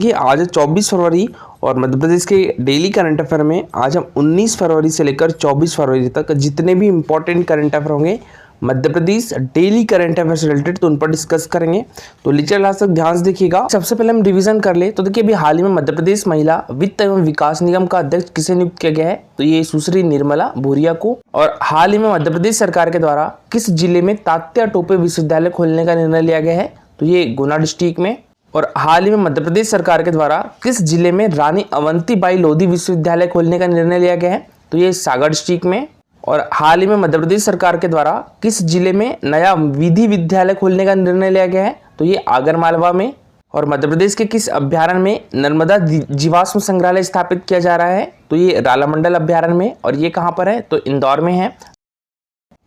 ये आज 24 फरवरी और मध्य प्रदेश के डेली करंट अफेयर में आज हम 19 फरवरी से लेकर 24 फरवरी तक जितने भी इंपॉर्टेंट करंट अफेयर होंगे Madhya Pradesh daily current affair से रिलेटेड तो उन पर डिस्कस करेंगे। तो लीजिए लास्ट तक ध्यान से देखिएगा। सबसे पहले हम रिवीजन कर ले तो देखिए अभी हाल ही में मध्य प्रदेश महिला वित्त एवं विकास निगम का अध्यक्ष किसे नियुक्त किया गया है, तो ये सुश्री निर्मला भूरिया को। और हाल ही में मध्य प्रदेश सरकार के द्वारा किस जिले में तात्या टोपे विश्वविद्यालय खोलने का निर्णय लिया गया है, तो ये गुना डिस्ट्रिक्ट में। और हाल ही में मध्य प्रदेश सरकार के द्वारा किस जिले में रानी अवंतीबाई लोधी विश्वविद्यालय खोलने का निर्णय लिया गया है, तो ये सागर डिस्ट्रिक्ट में। और हाल ही में मध्य प्रदेश सरकार के द्वारा किस जिले में नया विधि विद्यालय खोलने का निर्णय लिया गया है, तो ये आगरमालवा में। और मध्य प्रदेश के किस अभ्यारण्य में नर्मदा जीवाश्म संग्रहालय स्थापित किया जा रहा है, तो ये रालामंडल अभ्यारण्य में। और ये कहाँ पर है, तो इंदौर में है।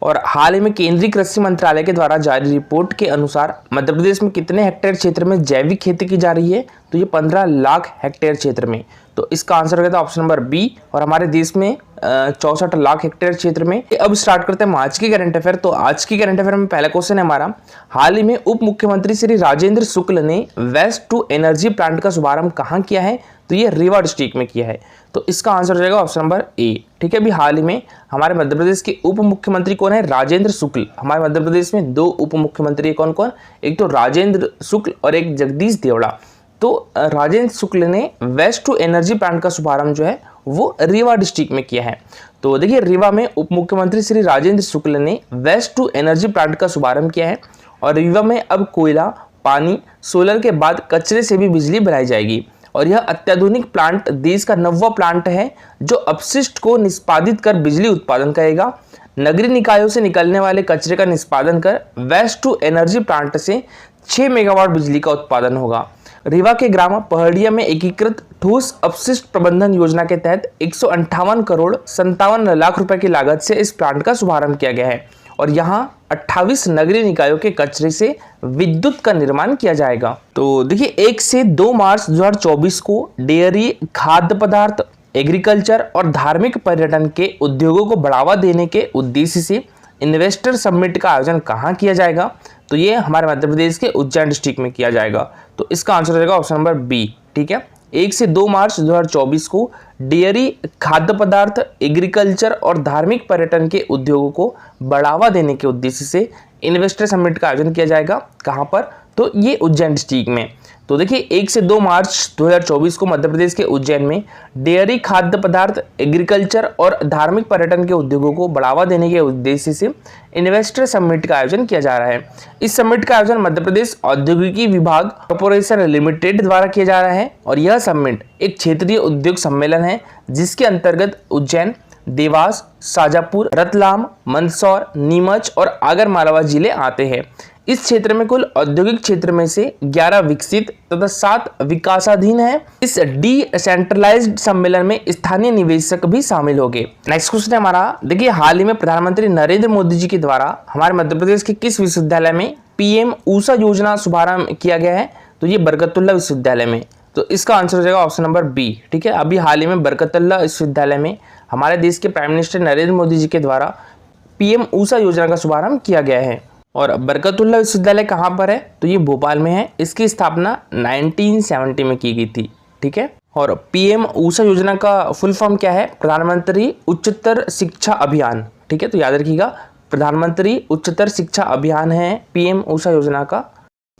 और हाल ही में केंद्रीय कृषि मंत्रालय के द्वारा जारी रिपोर्ट के अनुसार मध्य प्रदेश में कितने हेक्टेयर क्षेत्र में जैविक खेती की जा रही है, तो ये 15 लाख हेक्टेयर क्षेत्र में। तो इसका आंसर होगा ऑप्शन नंबर बी। और हमारे देश में 64 लाख हेक्टेयर क्षेत्र में। अब स्टार्ट करते हैं आज की करंट अफेयर। तो आज की करंट अफेयर में पहला क्वेश्चन है हमारा, हाल ही में उप मुख्यमंत्री श्री राजेंद्र शुक्ल ने वेस्ट टू एनर्जी प्लांट का शुभारंभ कहाँ किया है, तो ये रीवा डिस्ट्रिक्ट में किया है। तो इसका आंसर हो जाएगा ऑप्शन नंबर ए। ठीक है, अभी हाल ही में हमारे मध्य प्रदेश के उप मुख्यमंत्री कौन है, राजेंद्र शुक्ल। हमारे मध्य प्रदेश में दो उप मुख्यमंत्री कौन कौन, एक तो राजेंद्र शुक्ल और एक जगदीश देवड़ा। तो राजेंद्र शुक्ल ने वेस्ट टू एनर्जी प्लांट का शुभारंभ जो है वो रीवा डिस्ट्रिक्ट में किया है। तो देखिए रीवा में उप मुख्यमंत्री श्री राजेंद्र शुक्ल ने वेस्ट टू एनर्जी प्लांट का शुभारंभ किया है। और रीवा में अब कोयला, पानी, सोलर के बाद कचरे से भी बिजली बनाई जाएगी। और यह अत्याधुनिक प्लांट देश का 9वां प्लांट है जो अपशिष्ट को निष्पादित कर बिजली उत्पादन करेगा। नगरीय निकायों से निकलने वाले कचरे का निष्पादन कर वेस्ट टू एनर्जी प्लांट से 6 मेगावाट बिजली का उत्पादन होगा। रीवा के ग्राम पहड़िया में एकीकृत ठोस अपशिष्ट प्रबंधन योजना के तहत 158 करोड़ 57 लाख रुपए की लागत से इस प्लांट का शुभारंभ किया गया है। और यहाँ 28 नगरीय निकायों के कचरे से विद्युत का निर्माण किया जाएगा। तो देखिए 1 से 2 मार्च 2024 को डेयरी, खाद्य पदार्थ, एग्रीकल्चर और धार्मिक पर्यटन के उद्योगों को बढ़ावा देने के उद्देश्य से इन्वेस्टर समिट का आयोजन कहाँ किया जाएगा, तो ये हमारे मध्य प्रदेश के उज्जैन डिस्ट्रिक्ट में किया जाएगा। तो इसका आंसर हो जाएगा ऑप्शन नंबर बी। ठीक है, 1 से 2 मार्च 2024 को डेयरी, खाद्य पदार्थ, एग्रीकल्चर और धार्मिक पर्यटन के उद्योगों को बढ़ावा देने के उद्देश्य से इन्वेस्टर समिट का आयोजन किया जाएगा। कहाँ पर, तो ये उज्जैन डिस्ट्रिक्ट में। तो देखिए 1 से 2 मार्च 2024 को मध्य प्रदेश के उज्जैन में डेयरी, खाद्य पदार्थ, एग्रीकल्चर और धार्मिक पर्यटन के उद्योगों को बढ़ावा देने के उद्देश्य से इन्वेस्टर समिट का आयोजन किया जा रहा है। इस समिट का आयोजन मध्य प्रदेश औद्योगिकी विभाग कॉर्पोरेशन लिमिटेड द्वारा किया जा रहा है। और यह समिट एक क्षेत्रीय उद्योग सम्मेलन है जिसके अंतर्गत उज्जैन, देवास, शाजापुर, रतलाम, मंदसौर, नीमच और आगरमालवा जिले आते हैं। इस क्षेत्र में कुल औद्योगिक क्षेत्र में से 11 विकसित तथा 7 विकासाधीन है। इस डिसेंट्रलाइज्ड सम्मेलन में स्थानीय निवेशक भी शामिल होंगे। नेक्स्ट क्वेश्चन है हमारा, देखिए हाल ही में प्रधानमंत्री नरेंद्र मोदी जी के द्वारा हमारे मध्य प्रदेश के किस विश्वविद्यालय में पीएम ऊषा योजना शुभारंभ किया गया है, तो ये बरकतुल्ला विश्वविद्यालय में। तो इसका आंसर हो जाएगा ऑप्शन नंबर बी। ठीक है, अभी हाल ही में बरकतुल्ला विश्वविद्यालय में हमारे देश के प्राइम मिनिस्टर नरेंद्र मोदी जी के द्वारा पीएम ऊषा योजना का शुभारंभ किया गया है। और बरकतुल्ला विश्वविद्यालय कहाँ पर है, तो ये भोपाल में है। इसकी स्थापना 1970 में की गई थी। ठीक है, और पीएम ऊषा योजना का फुल फॉर्म क्या है, प्रधानमंत्री उच्चतर शिक्षा अभियान। ठीक है, तो याद रखिएगा प्रधानमंत्री उच्चतर शिक्षा अभियान है पीएम ऊषा योजना का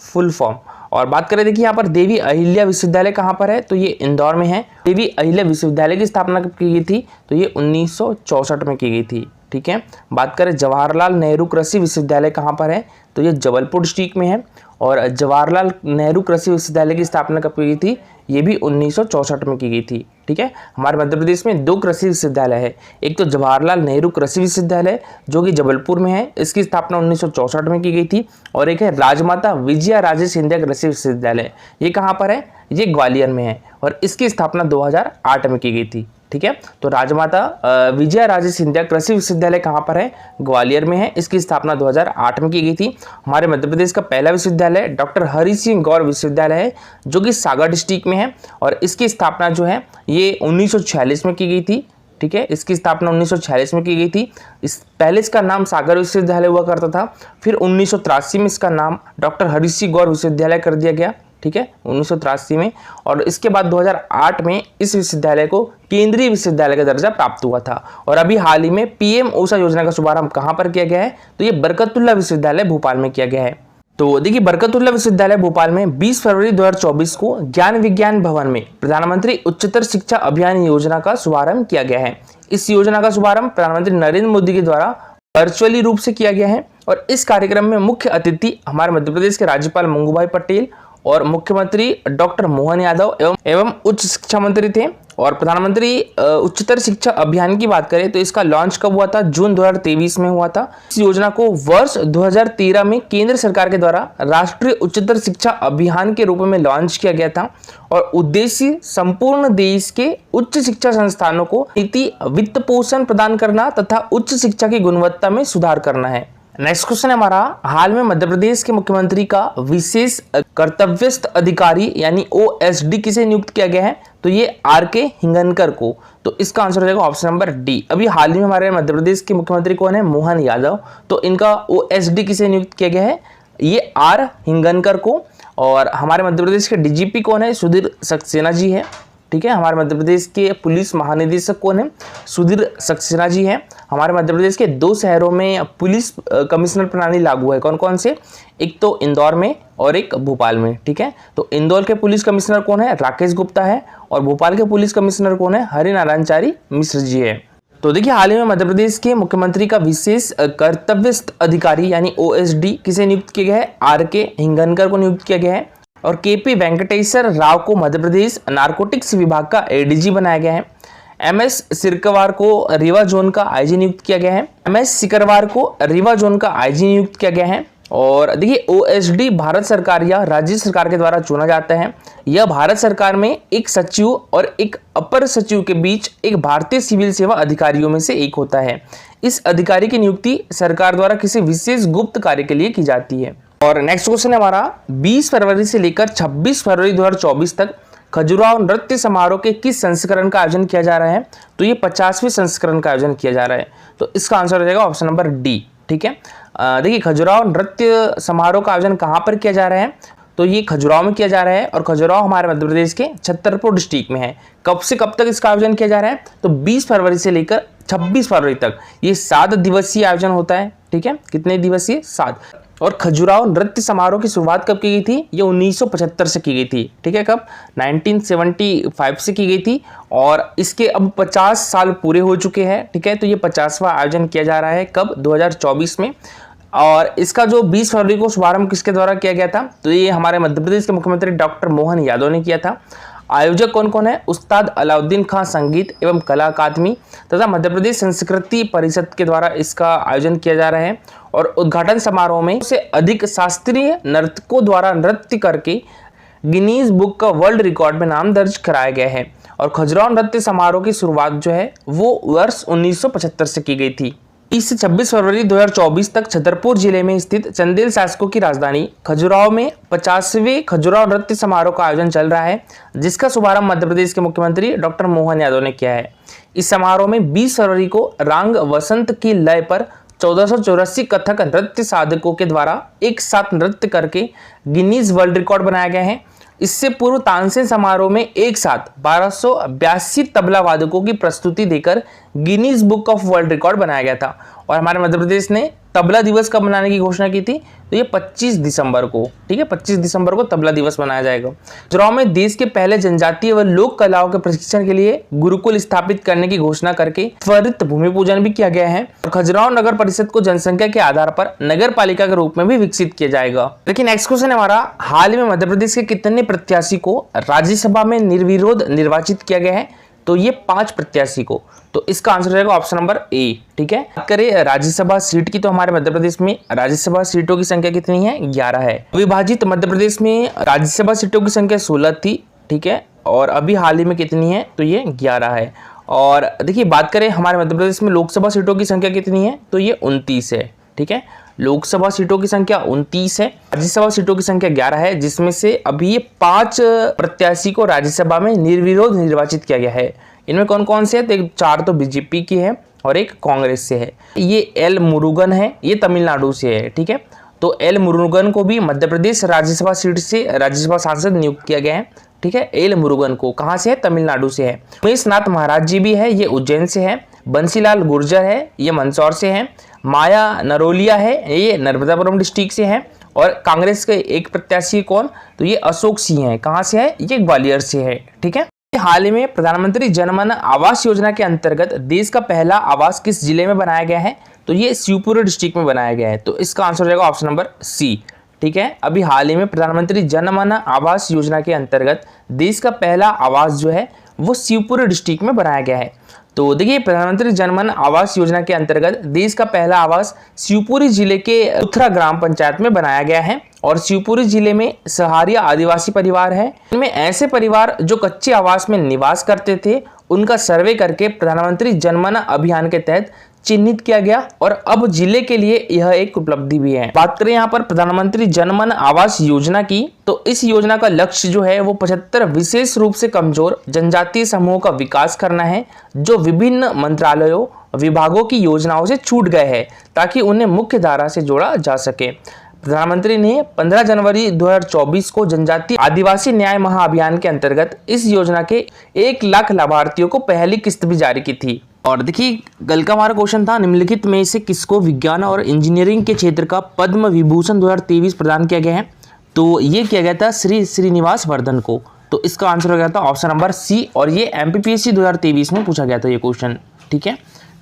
फुल फॉर्म। और बात करें देखिए यहाँ पर देवी अहिल्या विश्वविद्यालय कहाँ पर है, तो ये इंदौर में है। देवी अहिल्या विश्वविद्यालय की स्थापना कब की गई थी, तो ये 1964 में की गई थी। ठीक है, बात करें जवाहरलाल नेहरू कृषि विश्वविद्यालय कहाँ पर है, तो ये जबलपुर डिस्ट्रिक्ट में है। और जवाहरलाल नेहरू कृषि विश्वविद्यालय की स्थापना कब की गई थी, ये भी 1964 में की गई थी। ठीक है, हमारे मध्य प्रदेश में 2 कृषि विश्वविद्यालय है। एक तो जवाहरलाल नेहरू कृषि विश्वविद्यालय जो कि जबलपुर में है, इसकी स्थापना 1964 में की गई थी। और एक है राजमाता विजया राजे सिंधिया कृषि विश्वविद्यालय, ये कहाँ पर है, ये ग्वालियर में है। और इसकी स्थापना 2008 में की गई थी। ठीक है, तो राजमाता विजया राजे सिंधिया कृषि विश्वविद्यालय कहाँ पर है, ग्वालियर में है। इसकी स्थापना 2008 में की गई थी। हमारे मध्य प्रदेश का पहला विश्वविद्यालय डॉक्टर हरि सिंह गौर विश्वविद्यालय है जो कि सागर डिस्ट्रिक्ट में है। और इसकी स्थापना जो है ये 1946 में की गई थी। ठीक है, इसकी स्थापना 1946 में की गई थी। पहले इसका नाम सागर विश्वविद्यालय हुआ करता था, फिर 1983 में इसका नाम डॉक्टर हरि सिंह गौर विश्वविद्यालय कर दिया गया। ठीक है, 1983 में। और इसके बाद 2008 में इस विश्वविद्यालय को केंद्रीय विश्वविद्यालय का दर्जा प्राप्त हुआ था। और अभी हाल ही में पीएम ऊषा योजना का शुभारंभ कहाँ पर किया गया है, तो ये बरकतुल्लाह विश्वविद्यालय भोपाल में किया गया है। तो देखिए, बरकतुल्लाह विश्वविद्यालय भोपाल में 20 फरवरी 2024 को ज्ञान विज्ञान भवन में प्रधानमंत्री उच्चतर शिक्षा अभियान योजना का शुभारंभ किया गया है। इस योजना का शुभारंभ प्रधानमंत्री नरेंद्र मोदी के द्वारा वर्चुअली रूप से किया गया है। और इस कार्यक्रम में मुख्य अतिथि हमारे मध्य प्रदेश के राज्यपाल मंगूभाई पटेल और मुख्यमंत्री डॉक्टर मोहन यादव एवं उच्च शिक्षा मंत्री थे। और प्रधानमंत्री उच्चतर शिक्षा अभियान की बात करें तो इसका लॉन्च कब हुआ था, जून 2023 में हुआ था। इस योजना को वर्ष 2013 में केंद्र सरकार के द्वारा राष्ट्रीय उच्चतर शिक्षा अभियान के रूप में लॉन्च किया गया था। और उद्देश्य संपूर्ण देश के उच्च शिक्षा संस्थानों को नीति वित्त पोषण प्रदान करना तथा उच्च शिक्षा की गुणवत्ता में सुधार करना है। नेक्स्ट क्वेश्चन है हमारा, हाल में मध्य प्रदेश के मुख्यमंत्री का विशेष कर्तव्यस्थ अधिकारी यानी ओएसडी किसे नियुक्त किया गया है, तो ये आर.के. हिंगनकर को। तो इसका आंसर हो जाएगा ऑप्शन नंबर डी। अभी हाल ही में हमारे मध्य प्रदेश के मुख्यमंत्री कौन है, मोहन यादव। तो इनका ओएसडी किसे नियुक्त किया गया है, ये आर हिंगनकर को। और हमारे मध्य प्रदेश के डीजीपी कौन है, सुधीर सक्सेना जी है। ठीक है, हमारे मध्य प्रदेश के पुलिस महानिदेशक कौन है, सुधीर सक्सेना जी है। हमारे मध्य प्रदेश के 2 शहरों में पुलिस कमिश्नर प्रणाली लागू है, कौन कौन से, एक तो इंदौर में और एक भोपाल में। ठीक है, तो इंदौर के पुलिस कमिश्नर कौन है, राकेश गुप्ता है। और भोपाल के पुलिस कमिश्नर कौन है, हरिनारायणचारी मिश्र जी है। तो देखिए, हाल ही में मध्य प्रदेश के मुख्यमंत्री का विशेष कर्तव्यस्थ अधिकारी यानी ओएसडी किसे नियुक्त किया गया है, आर.के. हिंगनकर को नियुक्त किया गया है। और के.पी. वेंकटेश्वर राव को मध्य प्रदेश नारकोटिक्स विभाग का एडीजी बनाया गया है। एम.एस. सिरकवार को रीवा जोन का आईजी नियुक्त किया गया है। एम.एस. सिकरवार को रीवा जोन का आईजी नियुक्त किया गया है। और देखिए, ओएसडी भारत सरकार या राज्य सरकार के द्वारा चुना जाता है। यह भारत सरकार में एक सचिव और एक अपर सचिव के बीच एक भारतीय सिविल सेवा अधिकारियों में से एक होता है। इस अधिकारी की नियुक्ति सरकार द्वारा किसी विशेष गुप्त कार्य के लिए की जाती है। और नेक्स्ट क्वेश्चन है हमारा, 20 फरवरी से लेकर 26 फरवरी 2024 तक खजुराहो नृत्य समारोह के किस संस्करण का आयोजन किया जा रहा है, तो ये 50वें संस्करण का आयोजन किया जा रहा है। तो इसका आंसर हो जाएगा ऑप्शन नंबर डी। ठीक है, देखिए, खजुराहो नृत्य समारोह का आयोजन कहाँ पर किया जा रहा है, तो ये खजुराहो में किया जा रहा है। और खजुराहो हमारे मध्य प्रदेश के छतरपुर डिस्ट्रिक्ट में है। कब से कब तक इसका आयोजन किया जा रहा है, तो 20 फरवरी से लेकर 26 फरवरी तक ये 7 दिवसीय आयोजन होता है। ठीक है, कितने दिवसीय, 7। और खजुराहो नृत्य समारोह की शुरुआत कब की गई थी, ये 1975 से की गई थी। ठीक है, कब, 1975 से की गई थी। और इसके अब 50 साल पूरे हो चुके हैं। ठीक है, तो ये 50वां आयोजन किया जा रहा है, कब, 2024 में। और इसका जो 20 फरवरी को शुभारंभ किसके द्वारा किया गया था, तो ये हमारे मध्य प्रदेश के मुख्यमंत्री डॉक्टर मोहन यादव ने किया था। आयोजक कौन कौन है, उस्ताद अलाउद्दीन खां संगीत एवं कला अकादमी तथा मध्य प्रदेश संस्कृति परिषद के द्वारा इसका आयोजन किया जा रहा है। और उद्घाटन समारोह में से अधिक शास्त्रीय नर्तकों द्वारा नृत्य करके गिनीज बुक का वर्ल्ड रिकॉर्ड में नाम दर्ज कराया गया है। और खजुराहो नृत्य समारोह की शुरुआत जो है वो वर्ष 1975 से की गई थी। 30 से 26 फरवरी 2024 तक छतरपुर जिले में स्थित चंदेल शासकों की राजधानी खजुराहो में 50वें खजुराहो नृत्य समारोह का आयोजन चल रहा है, जिसका शुभारंभ मध्य प्रदेश के मुख्यमंत्री डॉक्टर मोहन यादव ने किया है। इस समारोह में 20 फरवरी को रांग वसंत की लय पर 1484 कथक नृत्य साधकों के द्वारा एक साथ नृत्य करके गिनीज वर्ल्ड रिकॉर्ड बनाया गया है। इससे पूर्व तानसेन समारोह में एक साथ 1282 तबला वादकों की प्रस्तुति देकर Guinness book of world record बनाया गया था। और हमारे मध्य प्रदेश ने तबला दिवस कब मनाने की घोषणा की थी, तो ये 25 दिसंबर को। ठीक है, 25 दिसंबर को तबला दिवस मनाया जाएगा। खजुराहो में देश के पहले जनजातीय व लोक कलाओं के प्रशिक्षण के लिए गुरुकुल स्थापित करने की घोषणा करके त्वरित भूमि पूजन भी किया गया है। और खजुराहो नगर परिषद को जनसंख्या के आधार पर नगर पालिका के रूप में भी विकसित किया जाएगा। लेकिन नेक्स्ट क्वेश्चन हमारा, हाल में मध्य प्रदेश के कितने प्रत्याशी को राज्यसभा में निर्विरोध निर्वाचित किया गया है, तो ये 5 प्रत्याशी को। तो इसका आंसर रहेगा ऑप्शन नंबर ए। ठीक है, बात करें राज्यसभा सीट की, तो हमारे मध्य प्रदेश में राज्यसभा सीटों की संख्या कितनी है, 11 है। विभाजित मध्य प्रदेश में राज्यसभा सीटों की संख्या 16 थी। ठीक है, और अभी हाल ही में कितनी है, तो ये 11 है। और देखिए, बात करें हमारे मध्य प्रदेश में लोकसभा सीटों की संख्या कितनी है, तो ये 29 है। ठीक है, लोकसभा सीटों की संख्या 29 है, राज्यसभा सीटों की संख्या 11 है, जिसमें से अभी ये 5 प्रत्याशी को राज्यसभा में निर्विरोध निर्वाचित किया गया है। इनमें कौन कौन से है, तो 4 तो बीजेपी की है और एक कांग्रेस से है। ये एल मुरुगन है, ये तमिलनाडु से है। ठीक है, तो एल मुरुगन को भी मध्य प्रदेश राज्यसभा सीट से राज्यसभा सांसद नियुक्त किया गया है। ठीक है, एल मुरुगन को कहाँ से है? तमिलनाडु से है। उमेश नाथ महाराज जी भी है, ये उज्जैन से है। बंसीलाल गुर्जर है, ये मंदसौर से है। माया नरोलिया है, ये नर्मदापुरम डिस्ट्रिक्ट से है। और कांग्रेस के एक प्रत्याशी कौन? तो ये अशोक सिंह है। कहाँ से है? ये ग्वालियर से है। ठीक है, हाल ही में प्रधानमंत्री जनमन आवास योजना के अंतर्गत देश का पहला आवास किस जिले में बनाया गया है? तो ये शिवपुरी डिस्ट्रिक्ट में बनाया गया है। तो इसका आंसर हो जाएगा ऑप्शन नंबर सी। ठीक है, अभी हाल ही में प्रधानमंत्री जनमन आवास योजना के अंतर्गत देश का पहला आवास जो है वो शिवपुरी डिस्ट्रिक्ट में बनाया गया है। तो देखिए, प्रधानमंत्री जनमन आवास योजना के अंतर्गत देश का पहला आवास शिवपुरी जिले के उत्तरा ग्राम पंचायत में बनाया गया है। और शिवपुरी जिले में सहारिया आदिवासी परिवार है। इनमें ऐसे परिवार जो कच्चे आवास में निवास करते थे उनका सर्वे करके प्रधानमंत्री जनमन अभियान के तहत चिन्हित किया गया और अब जिले के लिए यह एक उपलब्धि भी है। बात करें यहाँ पर प्रधानमंत्री जनमन आवास योजना की, तो इस योजना का लक्ष्य जो है वो 75 विशेष रूप से कमजोर जनजातीय समूहों का विकास करना है जो विभिन्न मंत्रालयों विभागों की योजनाओं से छूट गए हैं ताकि उन्हें मुख्य धारा से जोड़ा जा सके। प्रधानमंत्री ने 15 जनवरी 2024 को जनजातीय आदिवासी न्याय महाअभियान के अंतर्गत इस योजना के 1 लाख लाभार्थियों को पहली किस्त भी जारी की थी। और देखिए, कल का हमारा क्वेश्चन था निम्नलिखित में से किसको विज्ञान और इंजीनियरिंग के क्षेत्र का पद्म विभूषण 2023 प्रदान किया गया है? तो ये किया गया था श्री श्रीनिवास वर्धन को। तो इसका आंसर हो गया था ऑप्शन नंबर सी। और ये MPPSC 2023 में पूछा गया था ये क्वेश्चन। ठीक है,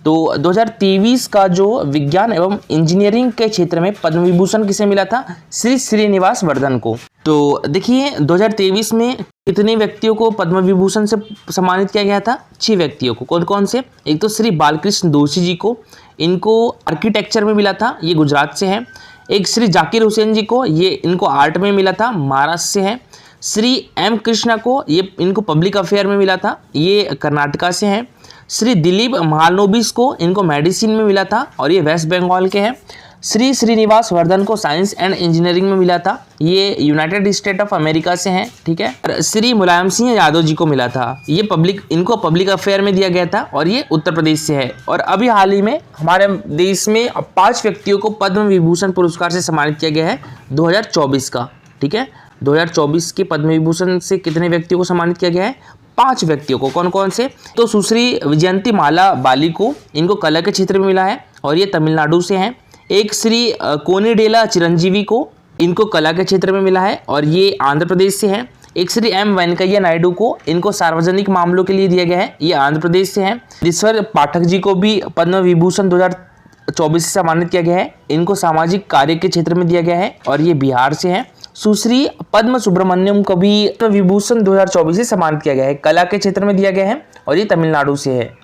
तो 2023 का जो विज्ञान एवं इंजीनियरिंग के क्षेत्र में पद्म विभूषण किसे मिला था? श्री श्रीनिवास वर्धन को। तो देखिए, 2023 में कितने व्यक्तियों को पद्म विभूषण से सम्मानित किया गया था? 6 व्यक्तियों को। कौन कौन से? एक तो श्री बालकृष्ण दोषी जी को, इनको आर्किटेक्चर में मिला था, ये गुजरात से है। एक श्री जाकिर हुसैन जी को, ये इनको आर्ट में मिला था, महाराष्ट्र से है। श्री M कृष्णा को, ये इनको पब्लिक अफेयर में मिला था, ये कर्नाटका से है। श्री दिलीप महालनोबिस को, इनको मेडिसिन में मिला था और ये वेस्ट बंगाल के हैं। श्री श्रीनिवास वर्धन को साइंस एंड इंजीनियरिंग में मिला था, ये यूनाइटेड स्टेट ऑफ अमेरिका से हैं। ठीक है, श्री मुलायम सिंह यादव जी को मिला था, ये इनको पब्लिक अफेयर में दिया गया था और ये उत्तर प्रदेश से है। और अभी हाल ही में हमारे देश में 5 व्यक्तियों को पद्म विभूषण पुरस्कार से सम्मानित किया गया है 2024 का। ठीक है, 2024 के पद्म विभूषण से कितने व्यक्तियों को सम्मानित किया गया है? 5 व्यक्तियों को। कौन कौन से? तो सुश्री विजयंती माला बाली को, इनको कला के क्षेत्र में मिला है और ये तमिलनाडु से हैं। एक श्री कोनिडेला चिरंजीवी को, इनको कला के क्षेत्र में मिला है और ये आंध्र प्रदेश से हैं। एक श्री M वेंकैया नायडू को, इनको सार्वजनिक मामलों के लिए दिया गया है, ये आंध्र प्रदेश से हैं। ईश्वर पाठक जी को भी पद्म विभूषण 2024 से सम्मानित किया गया है, इनको सामाजिक कार्य के क्षेत्र में दिया गया है और ये बिहार से हैं। सुश्री पद्म सुब्रमण्यम को भी पद्म विभूषण 2024 से सम्मानित किया गया है, कला के क्षेत्र में दिया गया है और ये तमिलनाडु से है।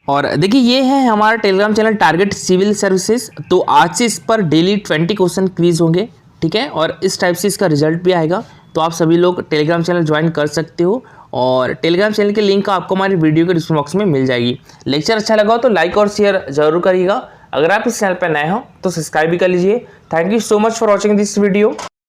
और देखिए, ये है हमारा Telegram channel target civil services. तो आज से इस पर डेली 20 क्वेश्चन क्विज होंगे। ठीक है, और इस टाइप से इसका रिजल्ट भी आएगा। तो आप सभी लोग टेलीग्राम चैनल ज्वाइन कर सकते हो और टेलीग्राम चैनल के लिंक आपको हमारी वीडियो के डिस्क्रिप्शन बॉक्स में मिल जाएगी। लेक्चर अच्छा लगा हो तो लाइक और शेयर जरूर करिएगा। अगर आप इस चैनल पर नए हो तो सब्सक्राइब भी कर लीजिए। Thank you so much for watching this video.